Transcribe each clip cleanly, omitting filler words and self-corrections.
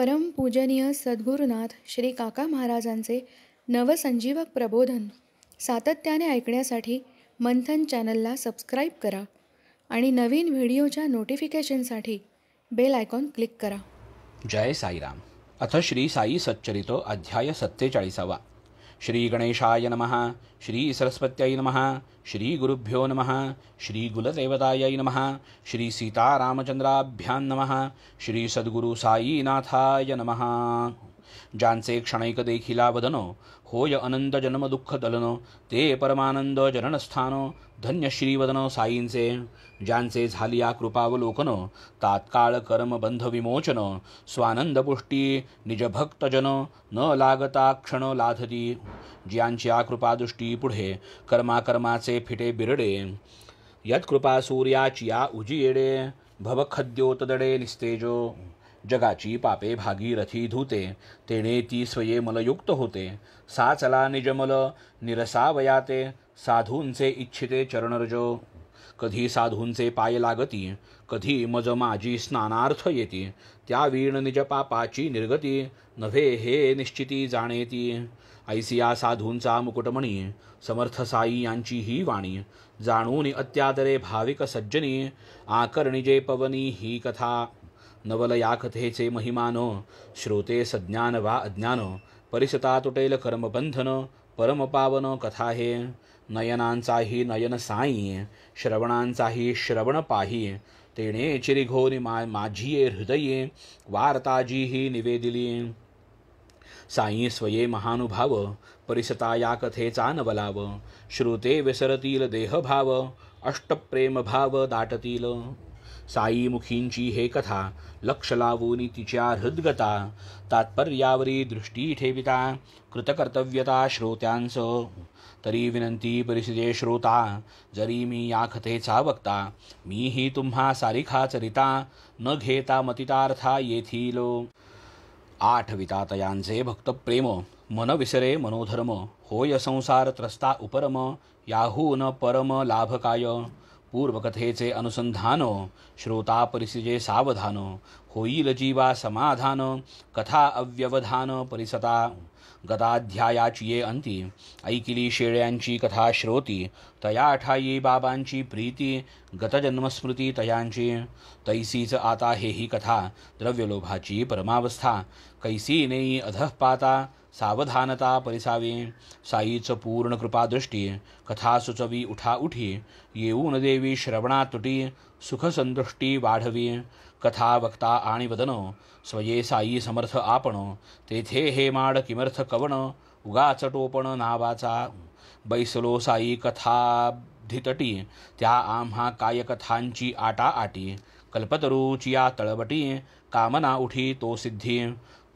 परमपूजनीय सद्गुरुनाथ श्री काका महाराजांचे नवसंजीवक प्रबोधन सातत्याने ऐकण्यासाठी मंथन चॅनलला सबस्क्राईब करा आणि नवीन व्हिडिओच्या नोटिफिकेशनसाठी बेल आयकॉन क्लिक करा. जय साईराम. अथ श्री साई सच्चरितो अध्याय 47. श्री गणेशाय नमः. श्री सरस्वत्यै नमः. श्री गुरुभ्यो नमः. श्री कुलदेवतायै नमः. श्री सीतारामचंद्राभ्यां नमः. श्री सद्गुरु साईनाथाय नमः. ज्यांचे क्षणैक देखिला वदनो होय अनंत जन्म दुःख दलन ते परमानंद जननस्थान धन्य श्रीवदन साईंचे. ज्यांचे झालिया कृपावलोकन तात्काळ कर्म बंध विमोचन स्वानंद पुष्टी निज भक्तजन न लागता क्षण लाधती. ज्यांच्या कृपादृष्टी पुढे कर्माकर्माचे फिटे बिरडे यत्कृपा सूर्याची या उजियेडे भवखद्योतदडे निस्तेजो. जगाची पापे भागीरथी धुते तेणे ती स्वये मलयुक्त होते. साचला निजमल निरसावयाते साधूंचे इच्छिते चरणरजो. कधी साधूंचे पाय लागती कधी मज माझी स्नानार्थ येती. त्या वीण निज पापाची निर्गती नव्हे हे निश्चिती जाणेती. ऐसिया साधूंचा मुकुटमणी समर्थ साई यांची ही वाणी. जाणून अत्यादरे भाविक सज्जनी आकर्णिजे पवनी ही कथा. नवल या कथेचे महिमान श्रोते सज्ञान वा अज्ञान परिसता तुटेल कर्मबंधन परमपावन कथा हे. नयनांचाही नयन साई श्रवणांचाही श्रवण पाही. तेणे चिरिघोरी माझिये हृदये वार्ताजी ही निवेदिली. साई स्वये महानुभाव परिसता या कथेचा नवलाव. श्रुते विसरतील देहभाव अष्टप्रेम भाव दाटतील. साई मुखींची हे कथा लक्ष लावून तिच्या हृदगता तात्पर्यावरी दृष्टी ठेविता कृतकर्तव्यता श्रोत्यांच. तरी विनंती परिसिदे श्रोता जरी मी या कथेचा वक्ता मीही तुम्हा सारिखा चरिता न घेता मतितार्था येथील. आठविता तयांचे भक्तप्रेम मन विसरे मनोधर्म होय संसार त्रस्ता उपरम याहून परम लाभकाय. पूर्वकथेचे अनुसंधान श्रोता परिसिजे सावधान होईल जीवा समाधान कथा अव्यवधान परिसता. गदाध्यायाची ये अंती ऐकिली शेळ्यांची कथा श्रोती तया ठाई बाबांची प्रीती गतजन्मस्मृती तयांची. तैसीच आता हेही कथा द्रव्यलोभाची परमावस्था कैसी नेई अधःपाता सावधानता परिसावी. साईच पूर्ण कृपादृष्टी कथा सुचवी उठा उठी येऊन देवी श्रवणा तुटी सुखसंतुष्टी वाढवी. कथा वक्ता आणि वदन स्वये साई समर्थ आपण तेथे हे माड किमर्थ कवण उगाच टोपण नावाचा. बैसलो साई कथाधितटी त्या आम्हा कायकथांची आटाआटी कल्पतरूचिया तळबटी कामना उठी तो सिद्धी.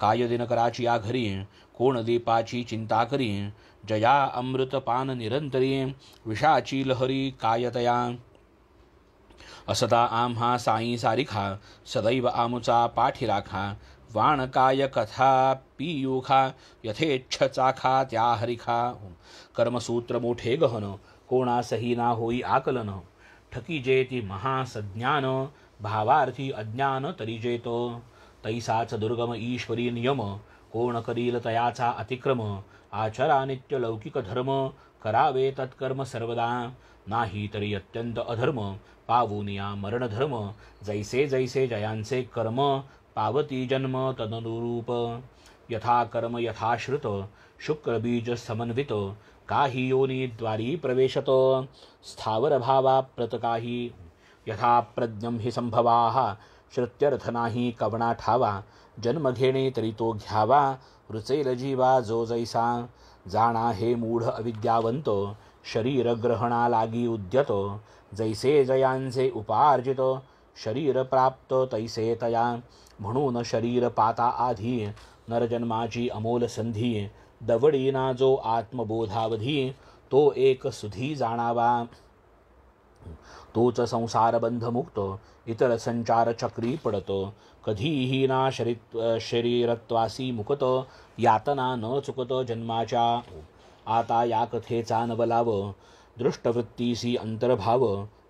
काय दिनकराची या घरी कोण दीपाची चिंता करी जया अमृतपान निरंतरी विषाची लहरी कायतया. असता आम्हा साई सारिखा सदैव आमुचा पाठी राखा. वाण काय कथा पियुखा यथेच्छ चाखा त्या हरिखा. कर्मसूत्र मोठे गहन कोणासही ना होई आकलन ठकी जेती महासज्ञान भावार्थी अज्ञान तरी जेतो. तैसाच दुर्गम ईश्वरी नियम कोण करील तयाचा अतिक्रम. आचरा नित्य लौकिक धर्म करावे तत्कर्म सर्वदा. नाही तरी अत्यंत अधर्म पावूनिया मरणधर्म. जैसे जैसे जयांचे कर्म पावती जन्म तदनुरूप. यथा कर्म यथाश्रुत शुक्रबीज समन्वित काही योनी द्वारी प्रवेशत स्थावर भावा प्रत काही. यथा प्रज्ञम हि संभवाः श्रुत्यर्थ नाही कवणा ठावा. जन्म घेणे तरी तो घ्यावा रुचेल जीवा जो जैसा. जाणा हे मूढ अविद्यावंत शरीर ग्रहणा लागी उद्यत. जैसे जयांचे उपार्जित शरीर प्राप्त तैसे तया. म्हणून शरीर पाता आधी नरजन्माची अमोल संधी. दवडीना जो आत्मबोधावधी तो एक सुधी जाणावा. तोच संसार बंधमुक्त इतर संचार चक्री पडतो. कधीही ना शरीरत्वासी मुकत यातना न चुकत जन्माच्या. आता या कथेचा नवलाव दृष्टवृत्तीसी अंतर्भाव.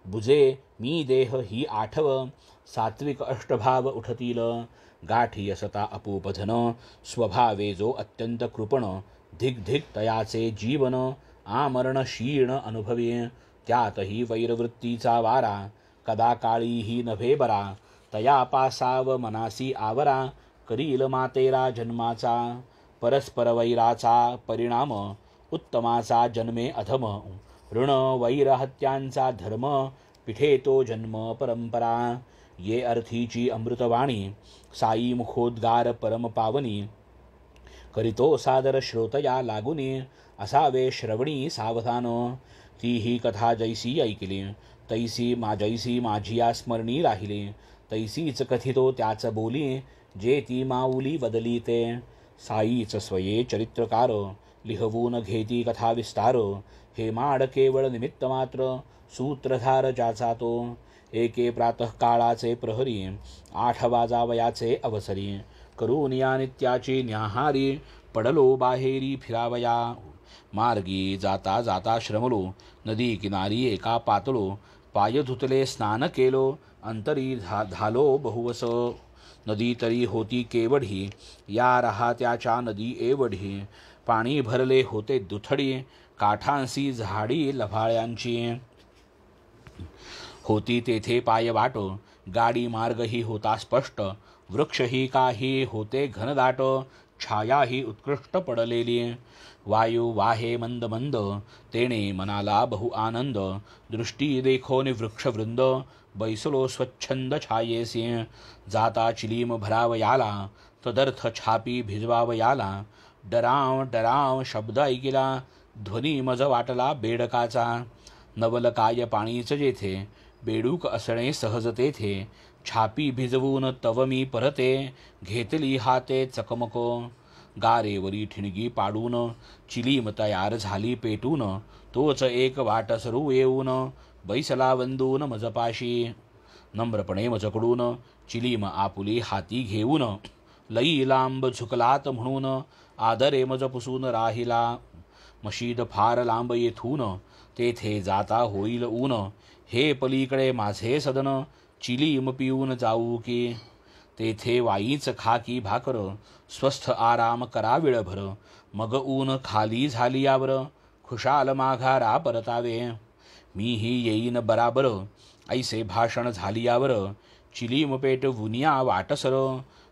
बुजे मी देह ही आठव सात्विक अष्टभाव उठतील. गाठी असता अपूपधन स्वभावे जो अत्यंत कृपण धिक धिक तयाचे जीवन आमरण क्षीण अनुभवी त्यातही वैरवृत्तीचा वारा कदा काळीही नभे बरा तया पासाव मनासी आवरा करील मातेरा जन्माचा परस्पर वैराचा परिणाम उत्तमाचा जन्मे अधम ऋण वैरहत्यांचा धर्म पिठे तो जन्म परंपरा ये अर्थीची अमृतवाणी साई मुखोद्गार परम पावनी करीतो सादर श्रोतया लागुनी असावे श्रवणी सावधान ती ही कथा जैसी ऐकली जैसी माझिया स्मरणी राहिली तैसीच कथितो त्याच बोली जे ती माऊली बदली ते साईच स्वये चरित्रकार लिहवून घेती कथा विस्तार हे माड केवळ निमित्त मात्र सूत्रधार ज्याचा तो एके प्रातःकाळाचे प्रहरी 8 वाजावयाचे अवसरी करून या नित्याची न्याहारी पडलो बाहेरी फिरावया मार्गी जाता जाता श्रमलो नदी किनारी एका पातळो पाय धुतले स्नान केलो अंतरी झालो बहुवस नदी तरी होती केवढी या रहात्याच्या नदी एवढी पाणी भरले होते दुथडी काठांसी झाडी लभाळ्यांची होती तेथे पायवाट गाडी मार्गही होता स्पष्ट वृक्षही काही होते घनदाट छायाही उत्कृष्ट पडलेली वायू वाहे मंद मंद तेने मनाला बहु आनंद दृष्टी देखोनी वृक्षवृंद बैसलो स्वच्छंद छायेसी जाता चिलीम भरावयाला तदर्थ छापी भिजवावयाला डराव डराव शब्द ऐकिला ध्वनी मज वाटला बेडकाचा नवल काय पाणीच जेथे बेडूक असणे सहज तेथे छापी भिजवून तव मी परते घेतली हाते चकमको गारेवरी ठिणगी पाडून चिलीम तयार झाली पेटून तोच एक वाटसरू येऊन बैसला वंदून मजपाशी नम्रपणे मजकडून चिलीम आपुली हाती घेऊन लई लांब झुकलात म्हणून आदरे मज पुसून राहिला मशीद फार लांब येथून तेथे जाता होईल ऊन हे पलीकडे माझे सदन चिलीम पिऊन जाऊ की तेथे वाईच खाकी भाकर स्वस्थ आराम करा वेळभर मग ऊन खाली झाली यावर खुशाल माघारा परतावे मीही येईन बराबर ऐसे भाषण झाली यावर चिलीम पेट वुनिया वाटसर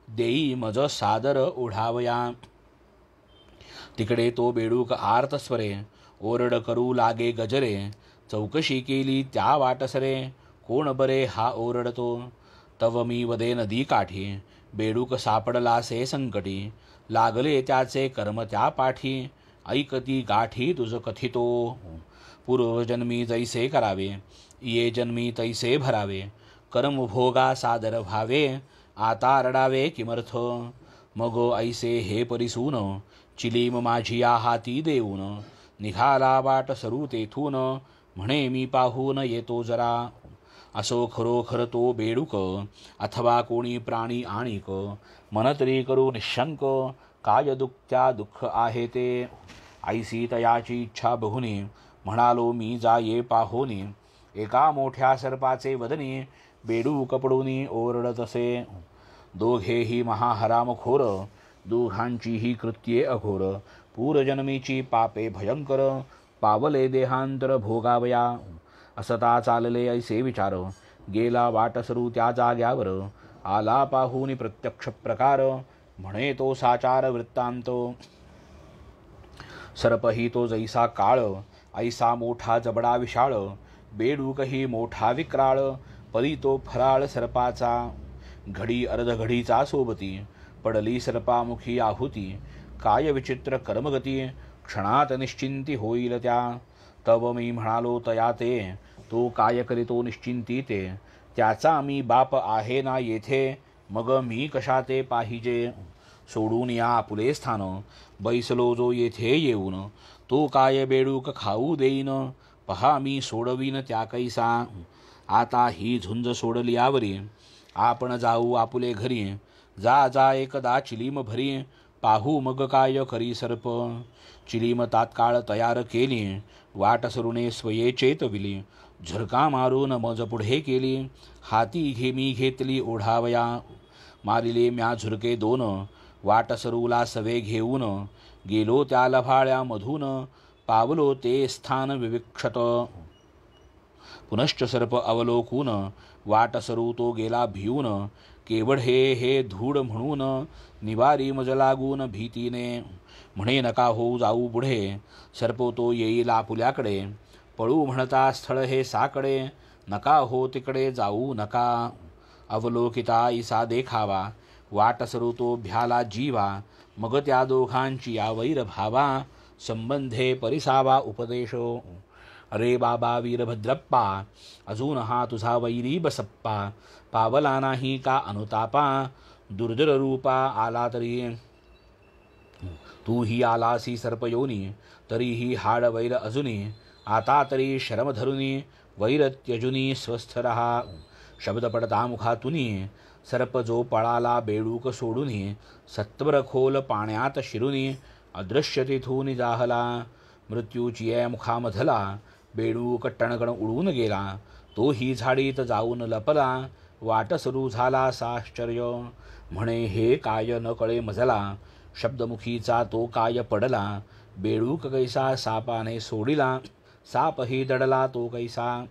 देई मज सादर ओढावया तिकडे तो बेडूक आर्तस्वरे ओरड करू लागे गजरे चौकशी केली त्या वाटसरे कोण बरे हा ओरडतो तव मी वदे नदी काठी बेडूक सापडलासे संकटी लागले त्याचे कर्म त्या पाठी ऐकती गाठी तुझ कथितो पूर्वजन्मी जैसे करावे ये जन्मी तैसे भरावे कर्म भोगा सादर भावे आता रडावे किमर्थ मग ऐसे हे परिसून चिलीम माझिया हाती देऊन निघाला वाट सरू तेथून म्हणे मी पाहून येतो जरा असो खरोखर तो बेडूक अथवा कोणी प्राणी आणिक मन तरी करू निशंक काय दुःख्या दुःख आहे ते ऐसी तयाची इच्छा बहुनी म्हणालो मी जाये पाहोनी एका मोठ्या सर्पाचे वदनी बेडूक पडूनी ओरडत असे दोघेही महाहरामखोर दोघांचीही कृत्ये अघोर पूर्वजन्मीची पापे भयंकर पावले देहांतर भोगावया असता चालले ऐसे विचार गेला वाटसरू त्या जाग्यावर आला पाहुनी प्रत्यक्ष प्रकार म्हणे तो साचार वृत्तांत सर्पही तो जैसा काळ ऐसा मोठा जबडा विशाळ बेडूकही मोठा विक्राळ परी तो फराळ सर्पाचा घडी अर्धघडीचा सोबती पडली सर्पामुखी आहुती काय विचित्र कर्मगती क्षणात निश्चिंती होईल त्या तव मी म्हणालो तया ते तो काय करीतो निश्चिंती ते त्याचा मी बाप आहे ना येथे मग मी कशा ते पाहिजे सोडून या आपुले स्थान बैसलो जो येथे येऊन तो काय बेडूक खाऊ देईन पहा मी सोडवीन त्या कैसा आता ही झुंज सोडली यावरी आपण जाऊ आपुले घरी जा जा एकदा चिलीम भरी पाहू मग काय करी सर्प चिलीम तात्काळ तयार केली वाटसरूने स्वये चेतविली झरका मारून मज पुढे केली हाती मी घेतली ओढावया मारिले म्या झुरके दोन, वाट सरूला सवे घेऊन, गेलो त्या लभाळ्यामधून, पावलो ते स्थान विविक्षत. पुनश्च सर्प अवलोकून, वाट सरू तो गेला भिवून, केवढ हे धूड म्हणून, निवारी मज लागून भीतीने. म्हणे नका होऊ जाऊ पुढे, सर्प तो येईल आपुल्याकडे, पळू म्हणता स्थळ हे साकडे, नका हो तिकडे जाऊ नका. अवलोकिता ईसा देखावा, वाट सरू तो भ्याला जीवा, मग त्या दोघांची या वैर भावा, संबंधे परिसावा उपदेशो. अरे बाबा वीरभद्रप्पा, अजून हा तुझा वैरी बसप्पा, पावला नाही का अनुतापा, दुर्धर रूपा आला तरी. तू ही आलासी सर्पयोनी, तरीही हाड वैर अजुनी, आता तरी शरम धरुनी, वैर त्यजुनी स्वस्थ रहा. शब्द पडता मुखातुनी, सर्प जो पळाला बेडूक सोडूनी, सत्वर खोल पाण्यात शिरुनी, अदृश्य तिथून जाहला. मृत्यूची मुखामधला, बेडूक टणकण उडून गेला, तोही झाडीत जाऊन लपला, वाट सुरू झाला साश्चर्य. म्हणे हे काय न कळे मजला, शब्दमुखीचा तो काय पडला, बेडूक कैसा सापाने सोडिला, सापही दडला तो कैसा.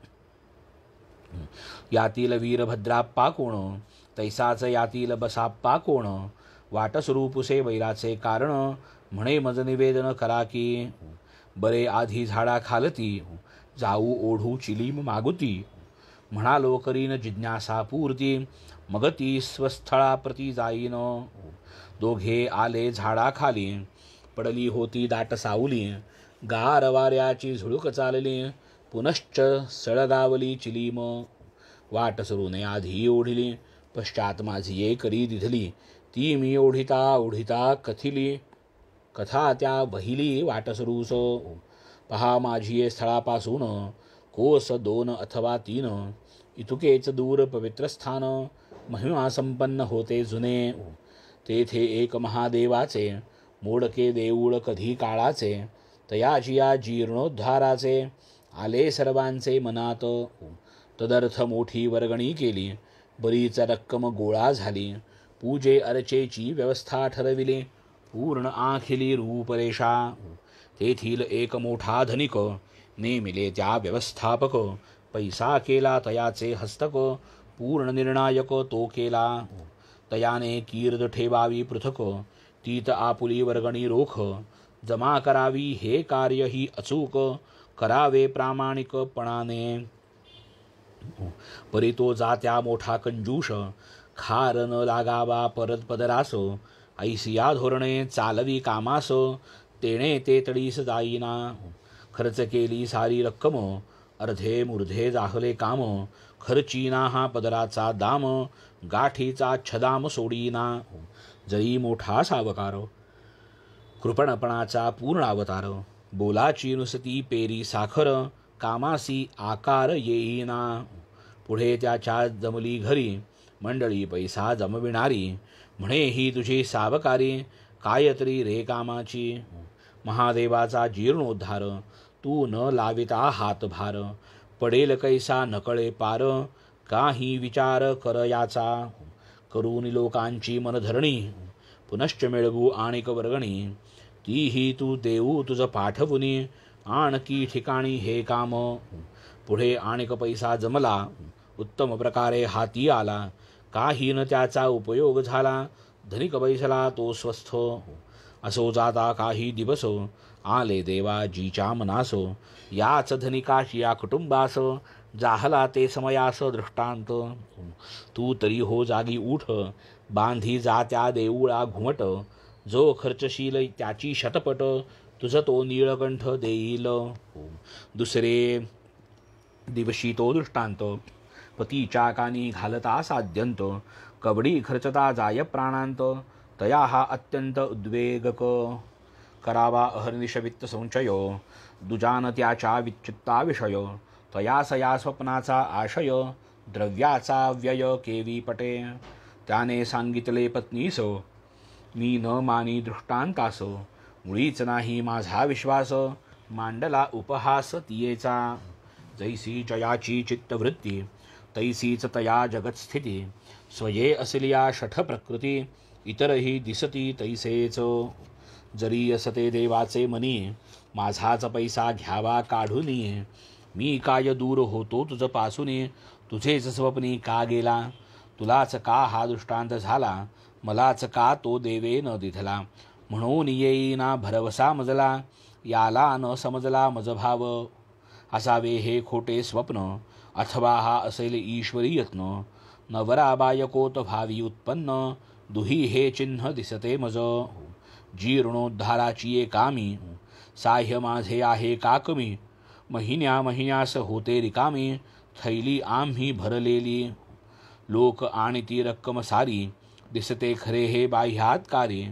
यातील वीरभद्राप्पा कोण, तैसाच यातील बसाप्पा कोण, वाट सुरू पुसे वैराचे कारण, म्हणे मज निवेदन करा की. बरे आधी झाडा खालती, जाऊ ओढू चिलीम मागुती, म्हणालो करीन जिज्ञासा पूर्ती, मग ती स्वस्थळाप्रती जाईन. दोघे आले झाडाखाली, पडली होती दाट सावली, गार वाऱ्याची झुळूक चालली, पुनश्च सळगावली चिलीम. वाट सरूने आधी ओढिली, पश्चात माझी ये करी दिधली, ती मी ओढिता ओढिता कथिली, कथा त्या वहिली वाट सरूसो. पहा माझी स्थळापासून, कोस 2 अथवा 3, इतुकेच दूर पवित्र स्थान, महिमा संपन्न होते जुने. तेथे एक महादेवाचे, मोडके देऊळ कधी काळाचे, तयाजिया जीर्णोद्धाराचे, आले सर्वांचे मनात. तदर्थ मोठी वर्गणी केली, बरीच रक्कम गोळा झाली, पूजे अर्चेची व्यवस्था ठरविली, पूर्ण आखिली रूपरेषा. तेथील एक मोठा धनिक, नेमिले त्या व्यवस्थापक, पैसा केला तयाचे हस्तक, पूर्ण निर्णायक तो केला. तयाने कीर्द ठेवावी पृथक, तीत आपुली वर्गणी रोख, जमा करावी हे कार्य ही अचूक, करावे प्रामाणिकपणाने. परी तो जात्या मोठा कंजूष, खार न लागावा परत पदरास, ऐसिया धोरणे चालवी कामास, तेणे ते तडीस जाईना. खर्च केली सारी रक्कम, अर्धे मुर्धे जाहले काम, खर्चीना हा पदराचा दाम, गाठीचा छदाम सोडीना. जरी मोठा सावकार, कृपणपणाचा पूर्ण अवतार, बोलाची नुसती पेरी साखर, कामासी आकार येईना. पुढे त्याच्या जमली घरी, मंडळी पैसा जमविणारी, म्हणे ही तुझी सावकारी, कायतरी रे कामाची. महादेवाचा जीर्णोद्धार, तू न लाविता हातभार, पडेल कैसा नकळे पार, काही विचार कर याचा. करून लोकांची मनधरणी, पुनश्च मिळवू आणिक वर्गणी, तीही तू देऊ तुझ पाठवुनी, आणकी ठिकाणी हे काम. पुढे आणिक पैसा जमला, उत्तम प्रकारे हाती आला, काही न त्याचा उपयोग झाला, धनिक बैसला तो स्वस्थ. असो जाता काही दिवस, आले देवाजीच्या मनास, याच धनिकाशी या कुटुंबास, जाहला ते समयास दृष्टांत. तू तरी हो जागी उठ, बांधी जात्या देऊळा घुमट, जो खर्चशील त्याची शतपट, तुझ तो नीळकंठ देईल. दुसरे दिवशी तो दृष्टांत, पतीच्या कानी घालता साध्यंत, कवडी खर्चता जाय प्राणांत, तया हा अत्यंत उद्वेगक. करावा अहर्निश वित्त संचय, दुजान त्याच्या विच्चित्ता विषय, तयासया स्वप्नाचा आशय, द्रव्याचा व्यय केवी पटे. त्याने सांगितले पत्नीस, मी न मानी दृष्टांतास, मुळीच नाही माझा विश्वास, मांडला उपहास तियेचा. जैसी जयाची चित्तवृत्ती, तैसीच तया जगतस्थिती, स्वये असलिया शठ प्रकृती, इतरही दिसती तैसेच. जरी असते देवाचे मनी, माझाच पैसा घ्यावा काढूनी, मी काय दूर होतो तुझ पासूनी, तुझेच स्वप्नी का गेला. तुलाच का हा दृष्टांत झाला, मलाच का तो देवे न दिधला. म्हणून येईना भरवसा मजला, याला न समजला मज भाव. असावे हे खोटे स्वप्न, अथवा हा असेल ईश्वरी यत्न. नवरा बायकोत भावी उत्पन्न, दुही हे चिन्ह दिसते मज. जीर्णोद्धाराची ये कामी, साह्य माझे आहे का कमी. महिन्या महिन्यास होते रिकामी, थैली आम्ही भरलेली. लोक आणि ती रक्कम सारी, दिसते खरे हे बाह्यात्कारी.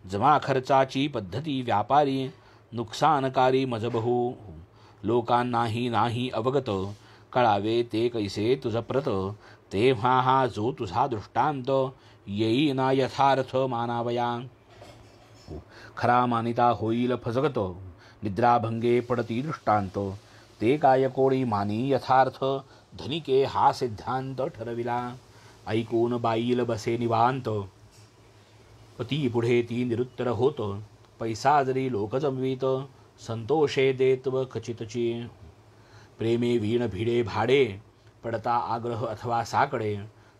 जमा खर्चाची पद्धती व्यापारी, नुकसानकारी मजबहू. लोकांनाही नाही अवगत, कळावे ते कैसे तुझ प्रत. तेव्हा हा जो तुझा दृष्टांत, येईना यथार्थ मानावया. खरा मानिता होईल फजगत, निद्राभंगे पडती दृष्टांत. ते काय कोणी मानी यथार्थ, धनिके हा सिद्धांत ठरविला. ऐकून बाईल बसे निवांत, पती पुढे ती निरुत्तर होत. पैसा जरी लोक जमवीत, संतोषे देत व खचितची. प्रेमे वीण भिडे भाडे, पडता आग्रह अथवा साकडे.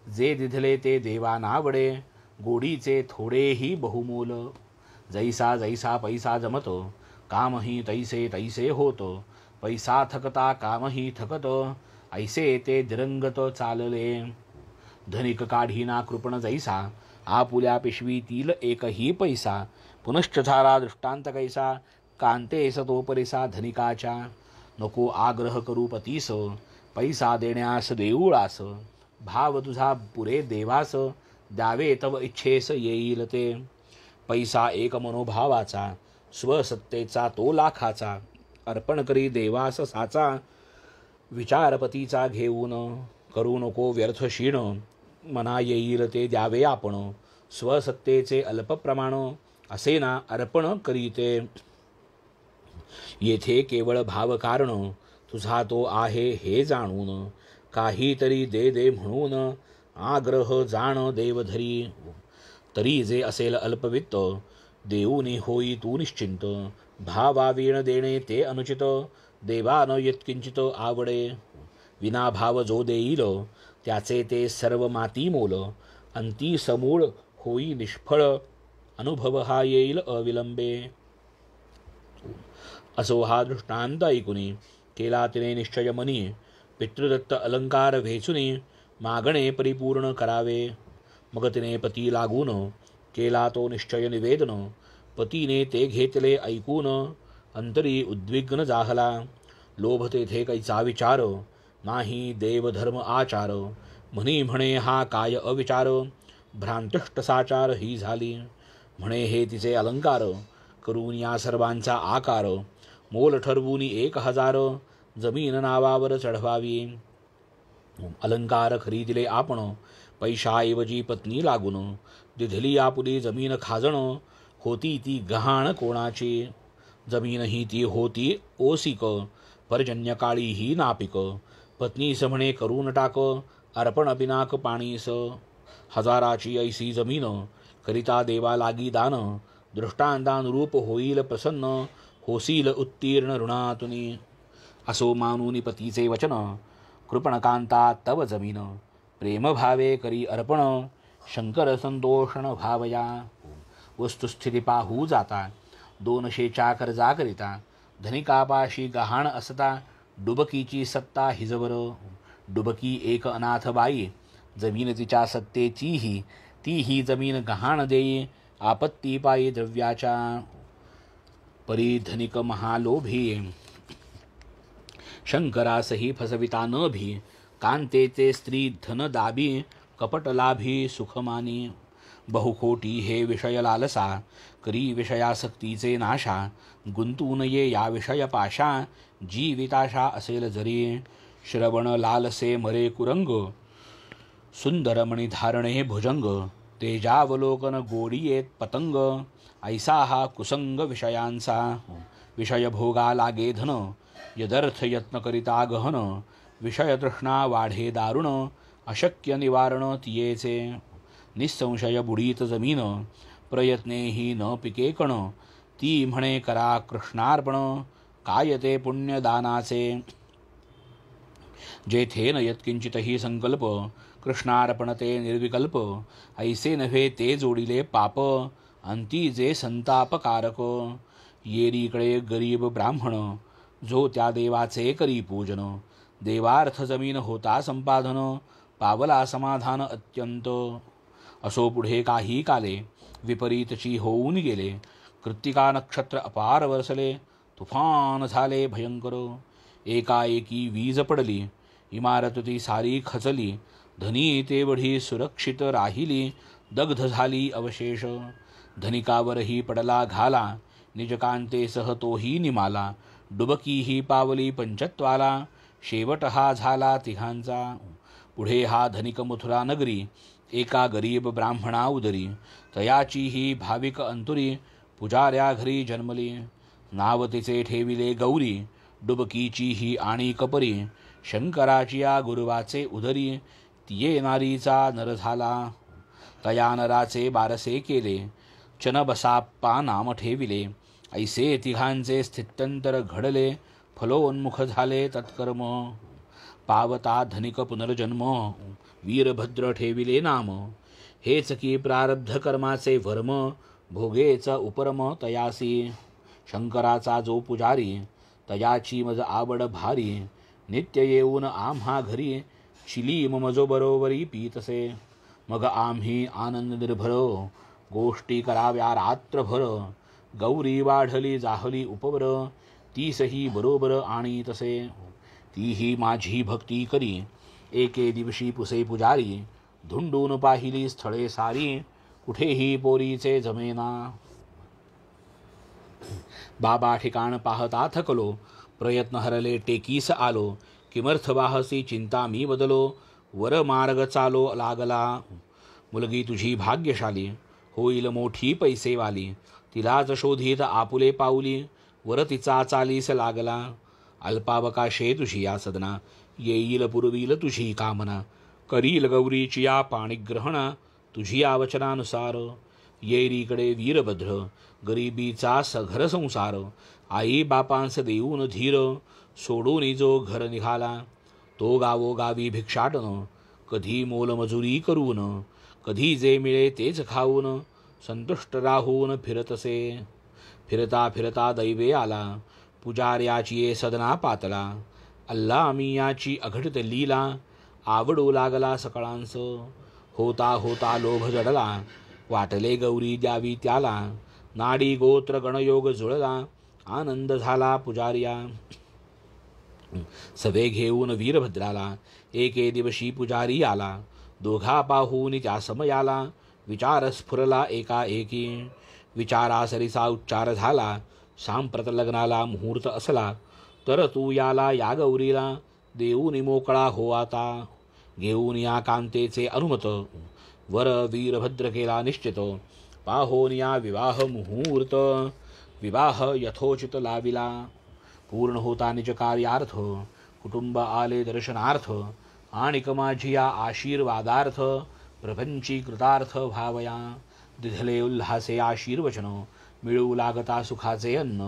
जे दिधले ते देवा नावडे, गोडीचे थोडेही बहुमूल. जैसा जैसा पैसा जमतो, कामही तैसे तैसे होतो. पैसा थकता कामही थकत, ऐसे ते दिरंगत चालले. धनिक काढीना कृपण जैसा, आपुल्या पिशवीतील एकही पैसा. पुनश्च झाला दृष्टांत कैसा, कांतेस तो परिसा धनिकाच्या. नको आग्रह करू पतीस, पैसा देण्यास देऊळास. भाव तुझा पुरे देवास, द्यावे तव इच्छेस येईल ते. पैसा एक मनोभावाचा, स्वसत्तेचा तो लाखाचा. अर्पण करी देवास साचा, विचारपतीचा घेऊन. करू नको व्यर्थ क्षीण, मना येईल ते द्यावे आपण. स्वसत्तेचे अल्प प्रमाण, असे ना अर्पण करीते. येथे केवळ भाव कारण, तुझा तो आहे हे जाणून. काहीतरी दे दे म्हणून, आग्रह जाण देवधरी. तरी जे असेल अल्पवित्त, देऊनी होई तू निश्चिंत. भावावीण देणे ते अनुचित, देवान यत्किंचित आवडे. विना भाव जो देईल, त्याचे ते सर्व माती मोल. अंती समूळ होई निष्फळ, अनुभव हा येईल अविलंबे. असो हा दृष्टांत ऐकुनी, केला तिने निश्चय मनी. पितृदत्त अलंकार वेचुनी, मागणे परिपूर्ण करावे. मग तिने पती लागून, केला तो निश्चय निवेदन. पतीने ते घेतले ऐकून, अंतरी उद्विग्न जाहला. लोभ तेथे कैचा विचार, नाही देवधर्म आचार. म्हणे हा काय अविचार, भ्रांतिष्ट साचार ही झाली. म्हणे हे तिचे अलंकार, करून या सर्वांचा आकार. मोल ठरवून 1000, जमीन नावावर चढवावी. अलंकार खरीदिले आपण, पैशाऐवजी पत्नी लागून. दिधली आपुली जमीन खाजण, होती ती गहाण कोणाची. जमीन ही ती होती ओसिक, पर्जन्य काळी ही नापिक. पत्नीस म्हणे करून टाक, अर्पण पिनाक पाणीस. हजाराची ऐसी जमीन, करिता देवा लागी दान. दृष्टांतानुरूप होईल प्रसन्न, होसील उत्तीर्ण ऋणातुनी. असो मानुनी पतीचे वचन, कृपणकांता तव जमीन. प्रेमभावे करी अर्पण, शंकर संतोषण भावया. वस्तुस्थिती पाहू जाता, 200च्या कर्जा करिता. धनिकापाशी गहाण असता, डुबकीची सत्ता हिजवर. डुबकी एक अनाथ बाई, जमीन तिच्या सत्तेचीही. तीही जमीन गहाण देई, आपत्ती पायी द्रव्याच्या. परी धनिक महालोभी, शंकरासही फसविता न भी. कांतेचे स्त्री धन दाबी, कपट लाभी सुखमानी. बहुखोटी हे विषय लालसा, करी विषयासक्तीचे नाशा. गुंतून ये या विषय पाशा, जीविताशा असेल जरी. श्रवण लालसे मरे कुरंग, सुंदर मणी धारणे भुजंग. तेजावलोकन गोडीयेत पतंग, ऐसा हा कुसंग विषयांचा. विषय भोगा लागे धन, यदर्थ यत्न करिता गहन. विषयतृष्णा वाढे दारुण, अशक्य निवारण तियेचे. निसंशय बुडीत जमीन, प्रयत्नेही न पिके कण. ती म्हणे करा कृष्णार्पण, काय ते पुण्यदानाचे. जेथे न यत्किंचितही संकल्प, कृष्णार्पण ते निर्विकल्प. ऐसे नव्हे ते जोडिले पाप, अंती जे संतापकारक. येरीकडे गरीब ब्राह्मण, जो त्या देवाचे करी पूजन. देवार्थ जमीन होता संपादन, पावला समाधान अत्यंत. असो पुढे काही काले, विपरीतची होऊन गेले. कृत्तिका नक्षत्र अपार वरसले, तुफान झाले भयंकर. एकाएकी वीज पडली, इमारत ती सारी खचली. धनी तेवढी सुरक्षित राहिली, दग्ध झाली अवशेष. धनिकावरही पडला घाला, निजकांतेसह तोही निमाला. डुबकीही पावली पंचत्वाला, शेवट हा झाला तिघांचा. पुढे हा धनिक मथुरा नगरी, एका गरीब ब्राह्मणा उदरी. तयाची ही भाविक अंतुरी, पुजाऱ्या घरी जन्मली. नाव तिचे ठेविले गौरी, डुबकीची ही आणि कपरी. शंकराची या गुरुवाचे उदरी, तिये नारीचा नर झाला. तया नराचे बारसे केले, चनबसाप्पा नाम ठेविले. ऐसे तिघांचे स्थित्यंतर घडले, फलोन्मुख झाले तत्कर्म. पावता धनिक पुनर्जन्म, वीरभद्र ठेविले नाम. हेच की प्रारब्ध कर्माचे वर्म, भोगेच उपरम तयासी. शंकराचा जो पुजारी, तयाची मज आवड भारी. नित्य येऊन आम्हा घरी, शिली मजो बरोबरी पीतसे. मग आम्ही आनंद निर्भर, गोष्टी कराव्या रात्रभर. गौरी वाढली जाहली उपवर, तीसही बरोबर आणि तसे. तीही माझी भक्ती करी, एके दिवशी पुसे पुजारी. धुंडून पाहिली स्थळे सारी, कुठेही पोरीचे जमेना. बाबा ठिकाण पाहता थकलो, प्रयत्न हरले टेकीस आलो. किमर्थ वाहसी चिंता मी बदलो, वर मार्ग चालो लागला. मुलगी तुझी भाग्यशाली, होईल मोठी पैसेवाली. तिलाच शोधित आपुले पाऊली, वर तिचा चालीस लागला. अल्पावकाशे तुझी या सदना, येईल पुरवील तुझी कामना. करील गौरीची या पाणिग्रहणा, तुझी या वचनानुसार. येरीकडे वीरभद्र, गरिबीचा सघर संसार. आई बापांस देऊन धीर, सोडून जो घर निघाला. तो गावोगावी भिक्षाटन, कधी मोलमजुरी करून. कधी जे मिळे तेच खाऊन, संतुष्ट राहून फिरतसे. फिरता फिरता दैवे आला, पुजाऱ्याची ये सदना पातला. अल्ला मियाची अघटित लीला, आवडू लागला सकळांस. होता होता लोभ जडला, वाटले गौरी द्यावी त्याला. नाडी गोत्र गणयोग जुळला, आनंद झाला पुजार्या. सवे घेऊन वीरभद्राला, एके दिवशी पुजारी आला. दोघा पाहून त्या समयाला, विचार स्फुरला एकाएकी. विचारासरीचा उच्चार झाला, सांप्रत लग्नाला मुहूर्त असला. तर तू याला या गौरीला, देऊन मोकळा हो आता. घेऊन या कांतेचे अनुमत, वर वीरभद्र केला निश्चित. पाहोन या विवाह मुहूर्त, विवाह यथोचित लाविला. पूर्ण होता निज कार्यार्थ, कुटुंब आले दर्शनार्थ. आणि माझी या आशीर्वादार्थ, प्रपंची कृतार्थ भावया. दिधले उल्हासे आशीर्वचन, मिळू लागता सुखाचे अन्न.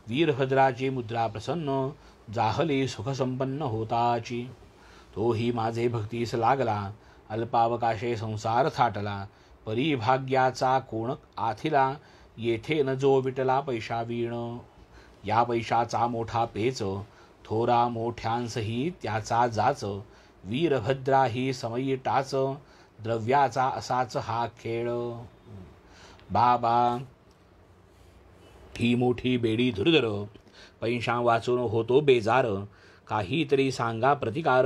वीरभद्राची मुद्रा प्रसन्न, जाहली सुखसंपन्न होताची. तोही माझे भक्तीस लागला, अल्पावकाशे संसार थाटला. परिभाग्याचा कोण आथिला, येथे न जो विटला पैशा वीण. या पैशाचा मोठा पेच, थोरा मोठ्यांसही त्याचा जाच. वीरभद्राही समयी टाच, द्रव्याचा असाच हा खेळ. बाबा ही मोठी बेडी धुरधर, पैशा वाचून होतो बेजार. काहीतरी सांगा प्रतिकार,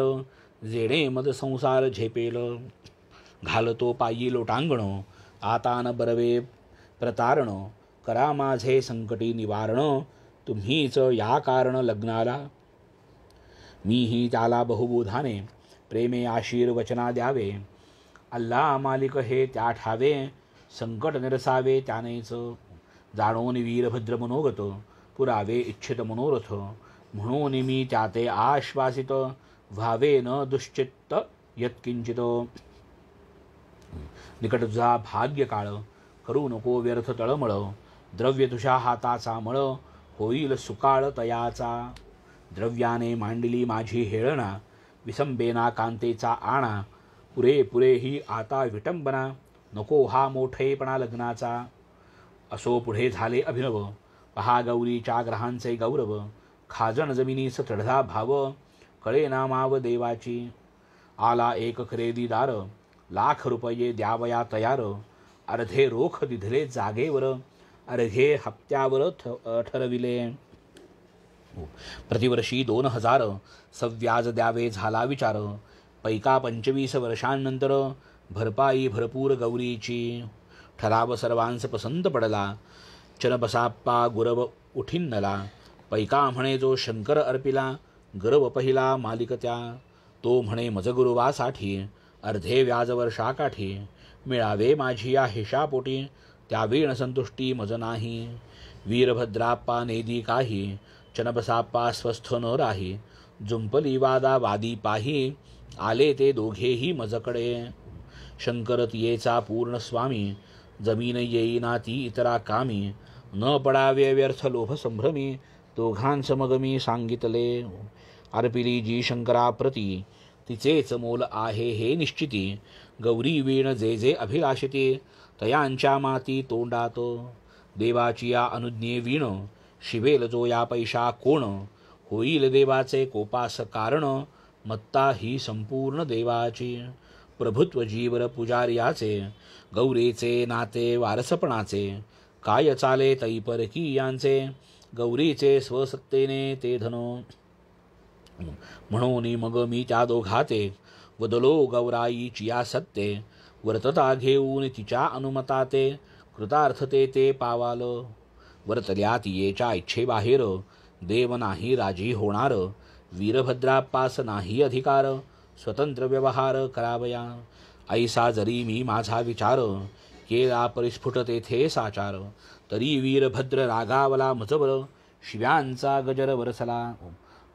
जेणे मद संसार झेपेल. घालतो पायी लोटांगण, आता न बरवे प्रतारण. करा माझे संकटी निवारण, तुम्हीच या कारण लग्नाला. मीही त्याला बहुबोधाने, प्रेमे आशीर्वचना द्यावे. अल्ला मालिक हे त्या ठावे, संकट निरसावे त्यानेच. जाणून वीरभद्र मनोगत, पुरावे इच्छित मनोरथ. म्हणून मी त्याते आश्वासित, व्हावे न दुश्चित्त यत्किंचितो. निकट तुझा भाग्य काळ, करू नको व्यर्थ तळमळ. द्रव्य तुझ्या हाताचा मळ, होईल सुकाळ तयाचा. द्रव्याने मांडली माझी हेळणा, विसंबेना कांतेचा आणा. पुरे पुरे ही आता विटंबना, नको हा मोठेपणा लग्नाचा. असो पुढे झाले अभिनव, पहा गौरीच्या ग्रहांचे गौरव. खाजण जमिनीस चढला भाव, कळे ना माव देवाची. आला एक खरेदीदार, लाख रुपये द्यावया तयार. अर्धे रोख दिधले जागेवर, अर्धे हप्त्यावर ठरविले. प्रतिवर्षी 2000 सव्याज द्यावे झाला विचार. पैका 25 वर्षांनंतर भरपाई भरपूर गौरीची. ठराव सर्वांस पसंत पडला, चनबसाप्पा गुरव उठिन्नला. पैका म्हणे जो शंकर अर्पिला, गर्व पहिला मालिक त्या. तो म्हणे मजगुरुवासाठी, अर्धे व्याज वर्षाकाठी. मिळावे माझी या हिशापोटी, त्यावेळ संतुष्टी मज नाही. वीरभद्राप्पा नेदी काही, चनबसाप्पा स्वस्थ न राही. जुंपली वादा वादी पाही, आले ते दोघेही मजकडे. शंकर तियेचा पूर्ण स्वामी, जमीन येईना ती इतरा कामी. न पडावे व्यर्थ लोभ संभ्रमी, दोघांस मग मी सांगितले. अर्पिली जी शंकराप्रती, तिचेच मोल आहे हे निश्चिती. गौरी वीण जे जे अभिलाषिते, तयांच्या माती तोंडात. देवाची या अनुज्ञे वीण, शिवेल जो या पैशा कोण. होईल देवाचे कोपास कारण, मत्ता ही संपूर्ण देवाची. प्रभुत्व जीवर पुजार्याचे, गौरीचे नाते वारसपणाचे. काय चाले तैपरकी यांचे, गौरीचे स्वसत्तेने ते धन. म्हणून मग मी त्या दोघाते, वदलो गौराईची या सत्ते. वर्तता घेऊन तिच्या अनुमताते, कृतार्थते ते पावाल. वर्तल्या तियेच्या इच्छेबाहेर, देव नाही राजी होणार. वीरभद्राप्पास नाही अधिकार, स्वतंत्र व्यवहार करावया. ऐसा जरी मी माझा विचार, केला परिस्फुट तेथे साचार. तरी वीरभद्र रागावला मजवर, शिव्यांचा गजर वरसला.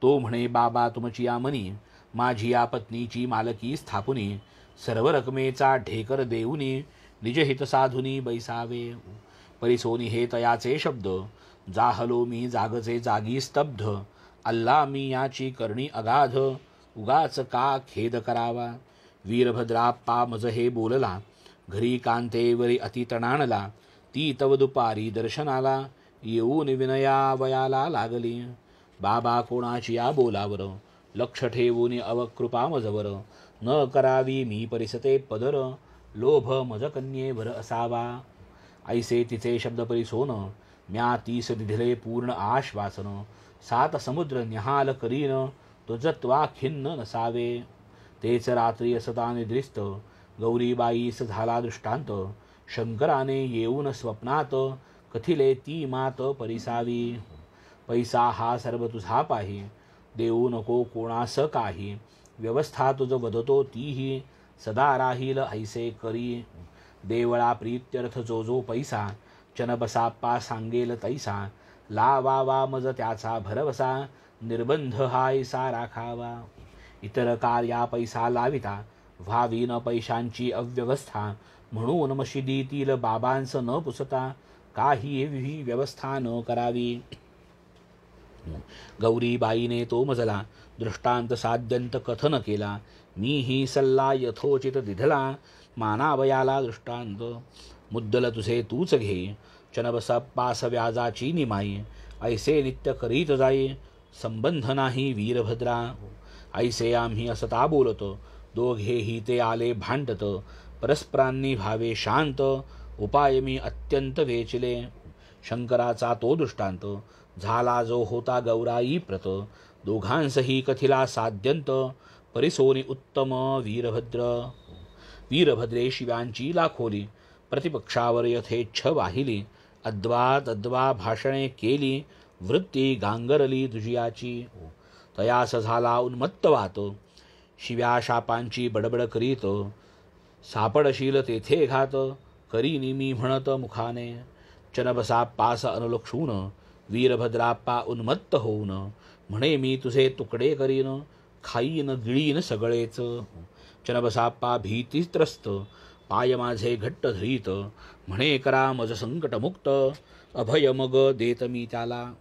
तो म्हणे बाबा तुमची या मनी, माझी या पत्नीची मालकी स्थापुनी. सर्व रकमेचा ढेकर देऊनी, निजहित साधुनी बैसावे. परिसोनी हे तयाचे शब्द, जाहलो मी जागचे जागी स्तब्ध. अल्ला मी याची करणी अगाध, उगाच का खेद करावा. वीरभद्राप्पा मज हे बोलला, घरी कांतेवरी अतितणाणला. ती तव दुपारी दर्शनाला, येऊन विनयावयाला लागली. बाबा कोणाची या बोलावर, लक्ष ठेवून अवकृपा मजवर. न करावी मी परिसते पदर, लोभ मज कन्येवर असावा. ऐसे तिचे शब्द परिसोन, म्या तीस दिधले पूर्ण आश्वासन. 7 समुद्र निहाल करीन, तुझत्वा खिन्न नसावे. तेच रात्री असता निद्रिस्त, गौरीबाईस झाला दृष्टांत. शंकराने येऊन स्वप्नात, कथिले ती मात परिसावी. पैसा हा सर्व तुझा पाही, देऊ नको कोणास काही. व्यवस्था तुझ वदतो तीही, सदा राहील ऐसे करी. देवळा प्रीत्यर्थ जो जो पैसा, चनबसाप्पा सांगेल तैसा. लावावा मज त्याचा भरवसा, निर्बंध हायसा राखावा. इतर कार्या पैसा लाविता, व्हावी न पैशांची अव्यवस्था. म्हणून मशी देतील बाबांस न पुसता, काही व्यवस्था न करावी. गौरीबाईने तो मजला, दृष्टांत साध्यंत कथन केला. मी ही सल्ला यथोचित दिधला, मानावयाला दृष्टांत. मुद्दल तुझे तूच घे, चनबसाप्पास व्याजाची निमाई. ऐसे नित्य करीत जाई, संबंध नाही वीरभद्रा. ऐसे आम्ही असता बोलतो, दोघेही ते आले भांडत. परस्परांनी भावे शांत, उपाय मी अत्यंत वेचले. शंकराचा तो दृष्टांत, झाला जो होता गौराई प्रत. दोघांसही कथिला साध्यंत, परिसोनी उत्तम वीरभद्र. वीरभद्रे शिव्यांची लाखोली, प्रतिपक्षावर यथेच्छ वाहिली. अद्वा भाषणे केली, वृत्ती गांगरली दुजियाची. तयास झाला उन्मत्त वात, शिव्या शापांची बडबड करीत. सापडशील तेथे घात, करीनी मी म्हणत मुखाने. चनबसाप्पास अनुलक्षून, वीरभद्राप्पा उन्मत्त होऊन. म्हणे मी तुझे तुकडे करीन, खाईन गिळीन सगळेच. चनबसाप्पा भीतीत्रस्त पाय माझे घट्ट धरीत, म्हणे करा मज संकटमुक्त, अभय मग देत मी त्याला.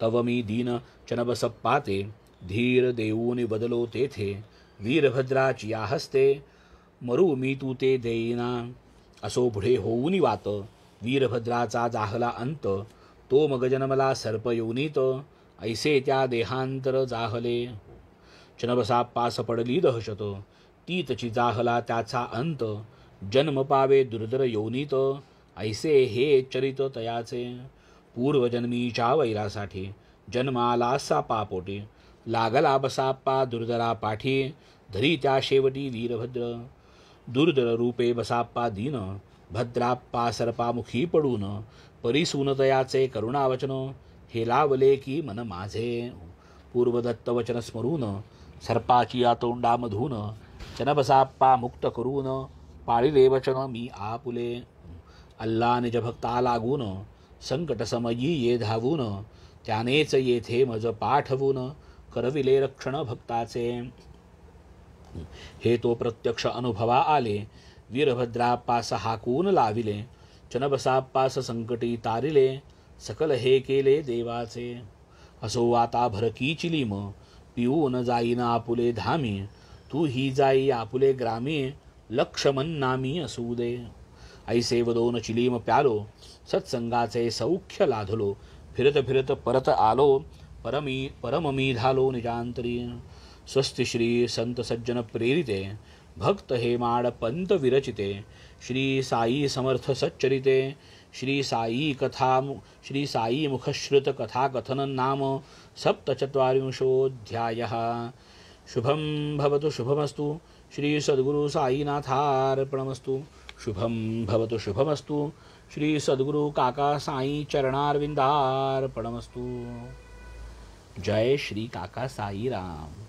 तव मी दीन चनबसप्पा ते, धीर देऊन बदलो तेथे, वीरभद्राची या हस्ते, मरू मी तू ते देईना. असो पुढे होऊन वात, वीरभद्राचा जाहला अंत, तो मग जन्मला सर्प योनीत, ऐसे त्या देहांतर जाहले. चनबसाप्पास पडली दहशत, तीतची जाहला त्याचा अंत, जन्म पावे दुर्धर योनीत, ऐसे हे चरित तयाचे. पूर्वजन्मीच्या वैरासाठी जन्माला सापापोटी, लागला बसाप्पा दुर्धरा पाठी, धरी त्या शेवटी वीरभद्र. दुर्धर रूपे बसाप्पा दीन, भद्राप्पा सर्पामुखी पडून, परिसून तयाचे करुणावचन, हे लावले की मन माझे. पूर्वदत्त वचन स्मरून, सर्पाची या तोंडामधून, चनबसाप्पा मुक्त करून, पाळिले वचन मी आपुले. अल्ला निज भक्ता लागून, संकट समयी ये धावून, त्यानेच येथे मज पाठवून, करविले रक्षण भक्ताचे. हे तो प्रत्यक्ष अनुभवा आले, वीरभद्राप्पास हाकून लाविले, चनबसाप्पास संकटी तारिले, सकल हे केले देवाचे. असो आता भरकी चिलीम, पिऊन जाईन आपुले धामी, तू ही जाई आपुले ग्रामी, लक्ष्मण नामी असू दे. ऐसे वदोन चिलीम प्यालो, सत्संगाचे सौख्य लाधलो, फिरत फिरत परत आलो, परममी झालो निजांतरी. स्वस्ति श्री संत सज्जन प्रेरिते, भक्त हेमाड पंत विरचिते, श्री साई समर्थ सच्चरिते, श्री साई मुखश्रुत कथा कथन नाम सप्तचत्वारिंशोऽध्यायः. शुभं भवतु शुभमस्तु, श्री सद्गुरु साईनाथार्पणमस्तु. शुभं भवतु शुभमस्तु, श्री सद्गुरु काका साई चरणारविंदार्पणमस्तु. जय श्री काका साई राम.